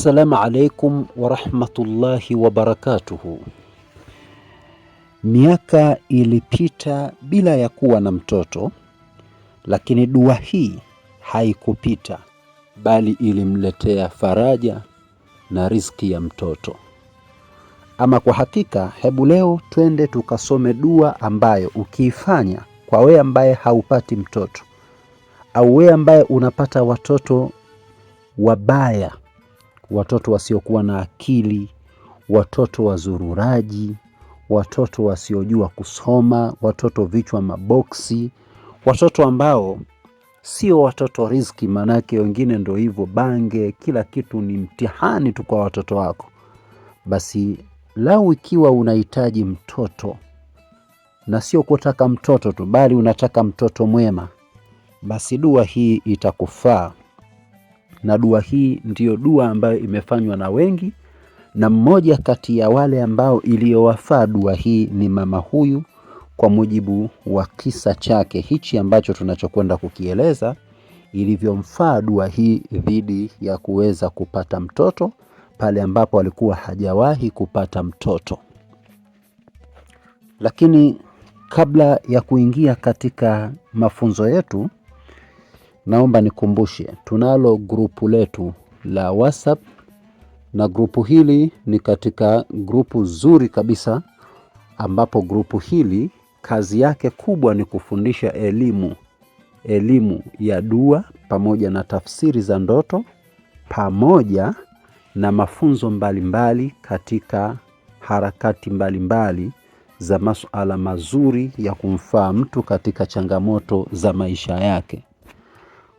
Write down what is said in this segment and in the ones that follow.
Assalamu alaikum wa rahmatullahi wa barakatuhu. Miaka ilipita bila ya kuwa na mtoto, lakini dua hii haikupita, bali ilimletea faraja na riziki ya mtoto. Ama kwa hakika, hebu leo twende tukasome dua ambayo ukiifanya kwa wewe ambaye haupati mtoto, au wewe ambaye unapata watoto wabaya, watoto wasiokuwa na akili, watoto wazururaji, watoto wasiojua kusoma, watoto vichwa maboksi, watoto ambao sio watoto riziki, manake wengine ndio hivyo bange, kila kitu ni mtihani tu kwa watoto wako. Basi lau ikiwa unahitaji mtoto, na sio kutaka mtoto tu, bali unataka mtoto mwema, basi dua hii itakufaa. Na dua hii ndiyo dua ambayo imefanywa na wengi, na mmoja kati ya wale ambao iliyowafaa dua hii ni mama huyu, kwa mujibu wa kisa chake hichi ambacho tunachokwenda kukieleza, ilivyomfaa dua hii dhidi ya kuweza kupata mtoto pale ambapo alikuwa hajawahi kupata mtoto. Lakini kabla ya kuingia katika mafunzo yetu, naomba nikumbushe, tunalo grupu letu la WhatsApp, na grupu hili ni katika grupu zuri kabisa, ambapo grupu hili kazi yake kubwa ni kufundisha elimu ya dua pamoja na tafsiri za ndoto pamoja na mafunzo mbalimbali katika harakati mbalimbali za masuala mazuri ya kumfaa mtu katika changamoto za maisha yake.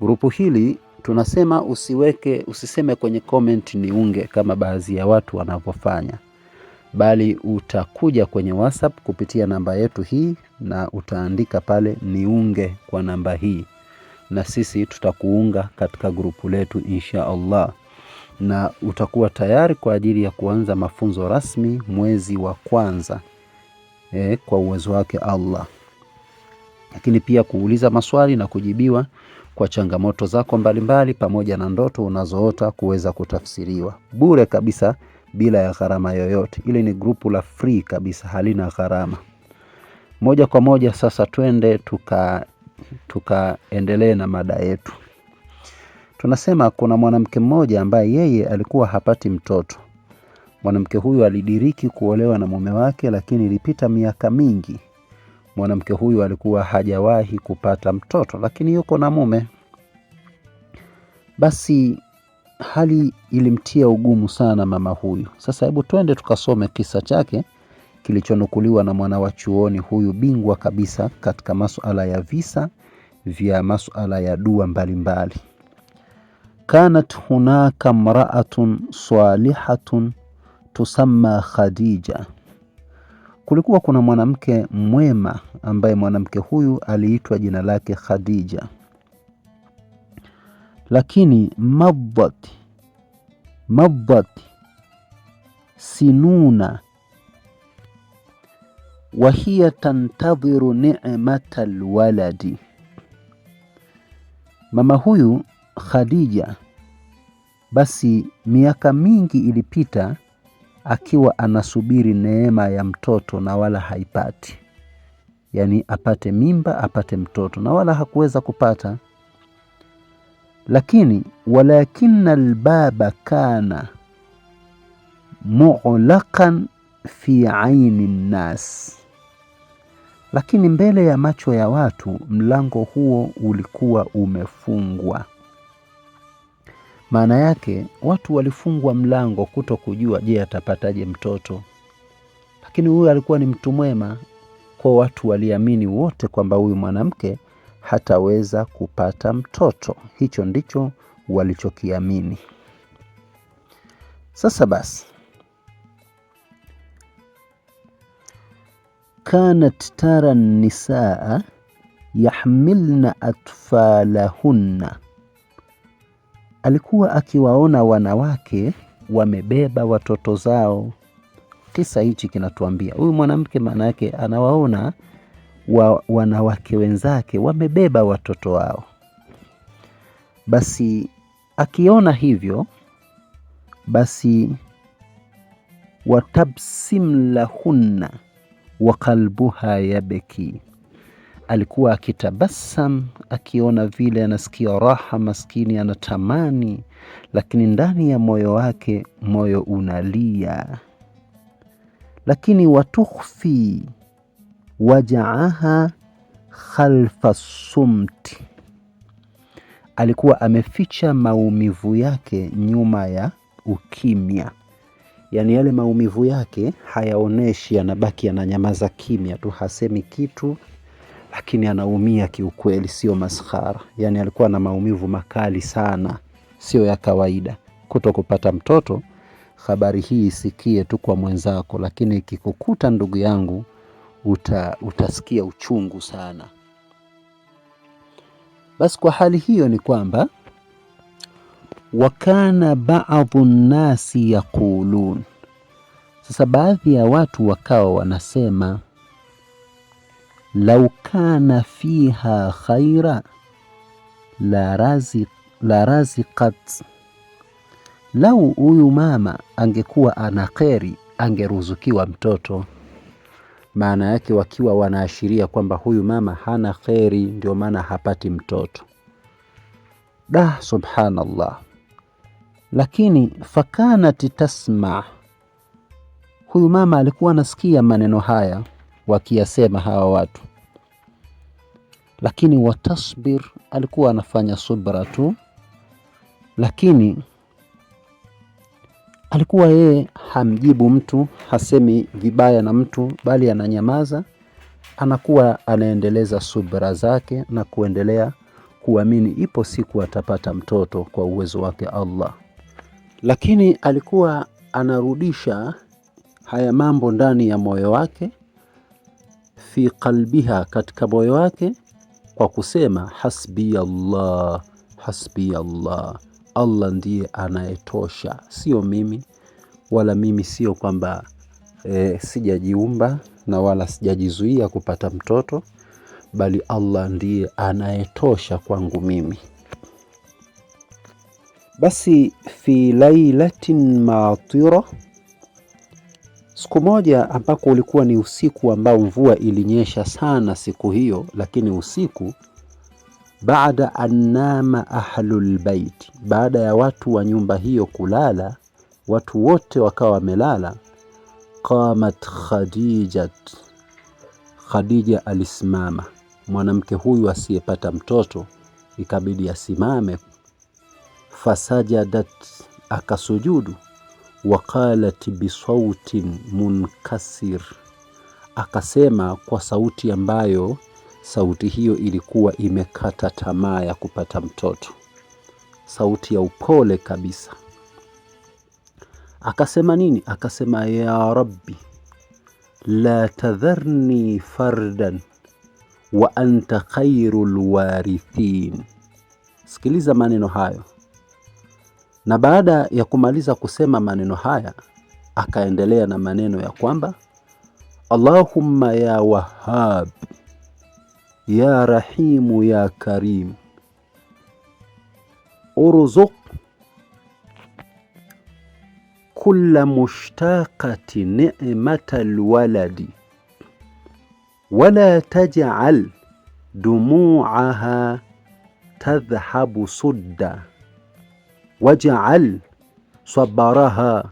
Grupu hili tunasema usiseme kwenye comment niunge kama baadhi ya watu wanavyofanya, bali utakuja kwenye WhatsApp kupitia namba yetu hii na utaandika pale niunge kwa namba hii, na sisi tutakuunga katika grupu letu insha Allah, na utakuwa tayari kwa ajili ya kuanza mafunzo rasmi mwezi wa kwanza kwa uwezo wake Allah. Lakini pia kuuliza maswali na kujibiwa kwa changamoto zako mbalimbali pamoja na ndoto unazoota kuweza kutafsiriwa bure kabisa bila ya gharama yoyote. Ile ni grupu la free kabisa, halina gharama. Moja kwa moja sasa twende tukaendelee na mada yetu. Tunasema kuna mwanamke mmoja ambaye yeye alikuwa hapati mtoto. Mwanamke huyu alidiriki kuolewa na mume wake, lakini ilipita miaka mingi mwanamke huyu alikuwa hajawahi kupata mtoto, lakini yuko na mume. Basi hali ilimtia ugumu sana mama huyu. Sasa hebu twende tukasome kisa chake kilichonukuliwa na mwana wa chuoni huyu bingwa kabisa katika masuala ya visa vya masuala ya dua mbalimbali. Kanat hunaka mraatun salihatun tusamma Khadija. Kulikuwa kuna mwanamke mwema ambaye mwanamke huyu aliitwa jina lake Khadija. Lakini maddat sinuna wa hiya tantadhiru ni'matal waladi. Mama huyu Khadija, basi miaka mingi ilipita akiwa anasubiri neema ya mtoto na wala haipati. Yani apate mimba, apate mtoto, na wala hakuweza kupata. Lakini walakinna albaba kana mu'laqan fi aini nnas. Lakini mbele ya macho ya watu mlango huo ulikuwa umefungwa. Maana yake watu walifungwa mlango kutokujua je atapataje mtoto. Lakini huyu alikuwa ni mtu mwema, kwa watu waliamini wote kwamba huyu mwanamke hataweza kupata mtoto. Hicho ndicho walichokiamini. Sasa basi, kanat tara nisaa yahmilna atfalahunna. Alikuwa akiwaona wanawake wamebeba watoto zao. Kisa hichi kinatuambia huyu mwanamke maana yake anawaona wanawake wenzake wamebeba watoto wao. Basi akiona hivyo basi watabsim lahunna wa qalbuha yabki, alikuwa akitabasam akiona vile anasikia raha, maskini anatamani, lakini ndani ya moyo wake moyo unalia. Lakini watukhfi wajaaha khalfa sumti, alikuwa ameficha maumivu yake nyuma ya ukimya. Yani yale maumivu yake hayaoneshi, yanabaki yananyamaza kimya tu, hasemi kitu, lakini anaumia kiukweli, sio maskhara. Yani alikuwa na maumivu makali sana, sio ya kawaida. Kutokupata mtoto, habari hii isikie tu kwa mwenzako, lakini ikikukuta ndugu yangu, utasikia uchungu sana. Basi kwa hali hiyo ni kwamba wakana ba'dhu nnasi yaqulun, sasa baadhi ya watu wakawa wanasema, lau kana fiha khaira la raziqat, lau huyu mama angekuwa ana kheri angeruzukiwa mtoto. Maana yake wakiwa wanaashiria kwamba huyu mama hana kheri, ndio maana hapati mtoto. Subhanallah. Lakini fakanat tasma, huyu mama alikuwa anasikia maneno haya wakiyasema hawa watu, lakini watasbir, alikuwa anafanya subra tu, lakini alikuwa yeye hamjibu mtu, hasemi vibaya na mtu, bali ananyamaza, anakuwa anaendeleza subra zake na kuendelea kuamini ipo siku atapata mtoto kwa uwezo wake Allah. Lakini alikuwa anarudisha haya mambo ndani ya moyo wake, fi qalbiha, katika moyo wake, kwa kusema hasbi Allah, hasbi Allah, Allah ndiye anayetosha, sio mimi, wala mimi sio kwamba sijajiumba na wala sijajizuia kupata mtoto, bali Allah ndiye anayetosha kwangu mimi. Basi fi lailatin matira, siku moja ambako ulikuwa ni usiku ambao mvua ilinyesha sana siku hiyo, lakini usiku, baada annama ahlul bait, baada ya watu wa nyumba hiyo kulala, watu wote wakawa wamelala, qamat Khadija alisimama. Mwanamke huyu asiyepata mtoto ikabidi asimame. Fasajadat, akasujudu. Waqalat bisautin munkasir, akasema kwa sauti ambayo sauti hiyo ilikuwa imekata tamaa ya kupata mtoto, sauti ya upole kabisa. Akasema nini? Akasema, ya Rabbi la tadharni fardan wa anta khairul warithin. Sikiliza maneno hayo. Na baada ya kumaliza kusema maneno haya, akaendelea na maneno ya kwamba, Allahumma ya Wahhab ya Rahimu ya Karim, urzuq kulla mushtaqati ni'matal waladi wala taj'al dumu'aha tadhhabu sudda waj'al sabaraha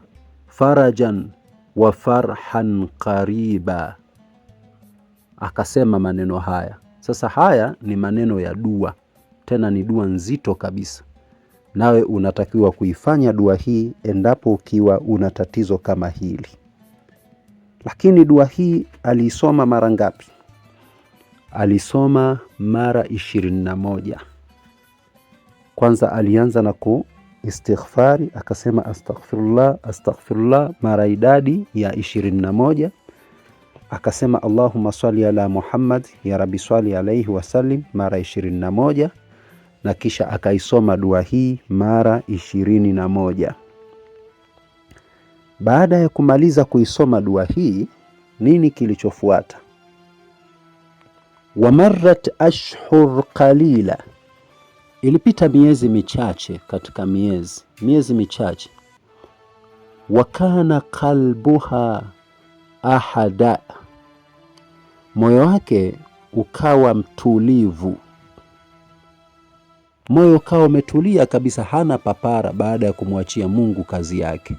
farajan wa farhan qariba. Akasema maneno haya. Sasa haya ni maneno ya dua, tena ni dua nzito kabisa. Nawe unatakiwa kuifanya dua hii endapo ukiwa una tatizo kama hili. Lakini dua hii alisoma mara ngapi? Alisoma mara 21. Kwanza alianza na istighfari, akasema astaghfirullah astaghfirullah mara idadi ya 21. Akasema Allahumma salli ala Muhammad ya Rabbi salli alayhi wasallim mara 21, na kisha akaisoma dua hii mara 21. Baada ya kumaliza kuisoma dua hii, nini kilichofuata? Wamarrat ashhur qalila, ilipita miezi michache. Katika miezi michache, wa kana qalbuha ahada, moyo wake ukawa mtulivu, moyo ukawa umetulia kabisa, hana papara baada ya kumwachia Mungu kazi yake.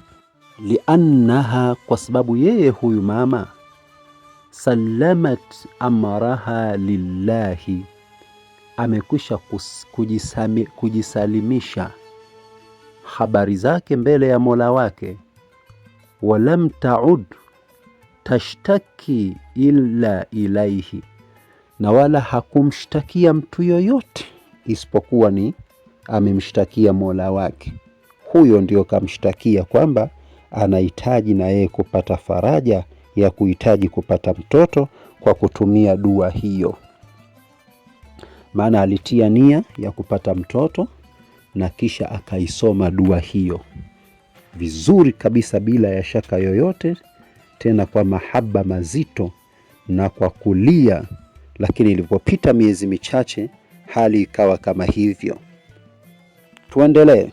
Liannaha, kwa sababu yeye huyu mama, sallamat amraha lillahi, amekwisha kujisalimisha habari zake mbele ya Mola wake. Walam taud tashtaki illa ilaihi, na wala hakumshtakia mtu yoyote isipokuwa ni amemshtakia Mola wake. Huyo ndio kamshtakia kwamba anahitaji na yeye kupata faraja ya kuhitaji kupata mtoto kwa kutumia dua hiyo. Maana alitia nia ya kupata mtoto na kisha akaisoma dua hiyo vizuri kabisa bila ya shaka yoyote, tena kwa mahaba mazito na kwa kulia. Lakini ilipopita miezi michache hali ikawa kama hivyo. Tuendelee.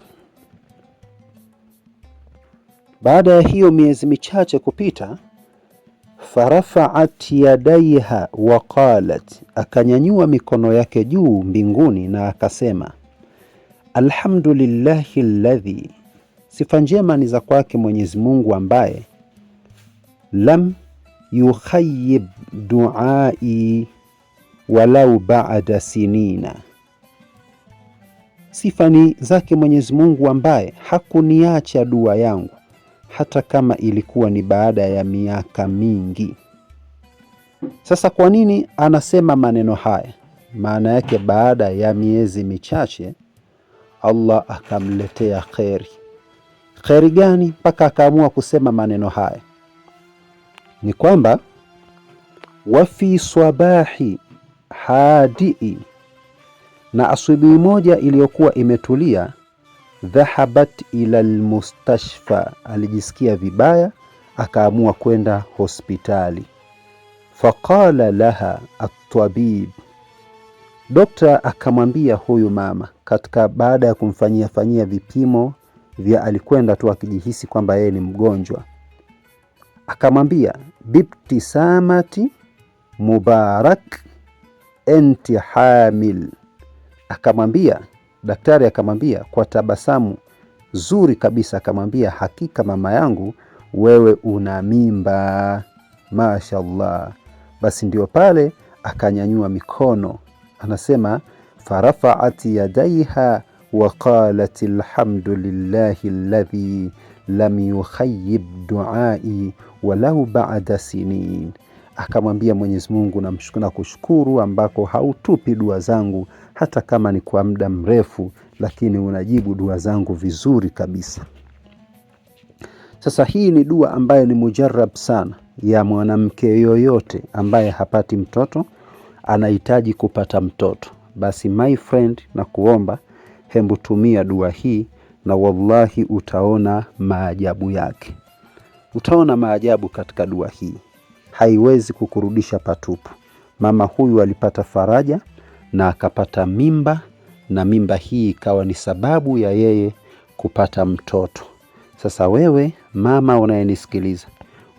Baada ya hiyo miezi michache kupita, farafa'at yadaiha wa qalat, akanyanyua mikono yake juu mbinguni na akasema, alhamdulillahi alladhi, sifa njema ni za kwake Mwenyezi Mungu ambaye lam yukhayyib duai walau ba'da sinina, sifa ni zake Mwenyezi Mungu ambaye hakuniacha dua yangu hata kama ilikuwa ni baada ya miaka mingi. Sasa kwa nini anasema maneno haya? Maana yake baada ya miezi michache Allah akamletea kheri. Kheri gani mpaka akaamua kusema maneno haya? Ni kwamba wafi swabahi hadii, na asubuhi moja iliyokuwa imetulia, dhahabat ila almustashfa, alijisikia vibaya akaamua kwenda hospitali. Faqala laha at-tabib, dokta akamwambia huyu mama, katika baada ya kumfanyia vipimo vya alikwenda tu akijihisi kwamba yeye ni mgonjwa, akamwambia bibtisamati mubarak enti hamil, akamwambia daktari, akamwambia kwa tabasamu zuri kabisa, akamwambia hakika mama yangu wewe una mimba, mashaallah. Basi ndio pale akanyanyua mikono, anasema farafa'at yadaiha wa qalat alhamdulillahi alladhi lam yukhayyib duai walau ba'da sinin, akamwambia Mwenyezi Mungu na kushukuru ambako hautupi dua zangu hata kama ni kwa muda mrefu, lakini unajibu dua zangu vizuri kabisa. Sasa hii ni dua ambayo ni mujarrab sana ya mwanamke yoyote ambaye hapati mtoto, anahitaji kupata mtoto. Basi my friend, na kuomba hembu tumia dua hii na wallahi utaona maajabu yake. Utaona maajabu katika dua hii. Haiwezi kukurudisha patupu. Mama huyu alipata faraja na akapata mimba, na mimba hii ikawa ni sababu ya yeye kupata mtoto. Sasa wewe mama unayenisikiliza,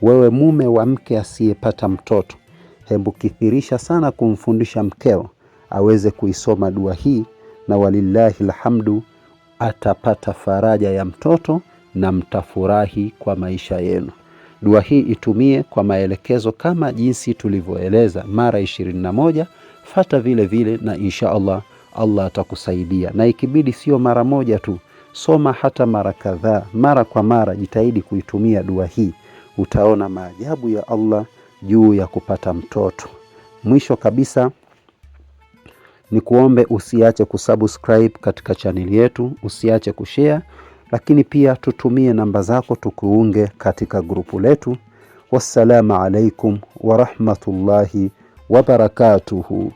wewe mume wa mke asiyepata mtoto, hebu kithirisha sana kumfundisha mkeo aweze kuisoma dua hii, na walillahi alhamdu atapata faraja ya mtoto na mtafurahi kwa maisha yenu. Dua hii itumie kwa maelekezo kama jinsi tulivyoeleza mara 21, fata vile vile na insha Allah atakusaidia. Na ikibidi sio mara moja tu, soma hata mara kadhaa, mara kwa mara jitahidi kuitumia dua hii. Utaona maajabu ya Allah juu ya kupata mtoto. Mwisho kabisa ni kuombe usiache kusubscribe katika channel yetu, usiache kushare, lakini pia tutumie namba zako tukuunge katika grupu letu. Wassalamu alaikum wa rahmatullahi wa barakatuhu.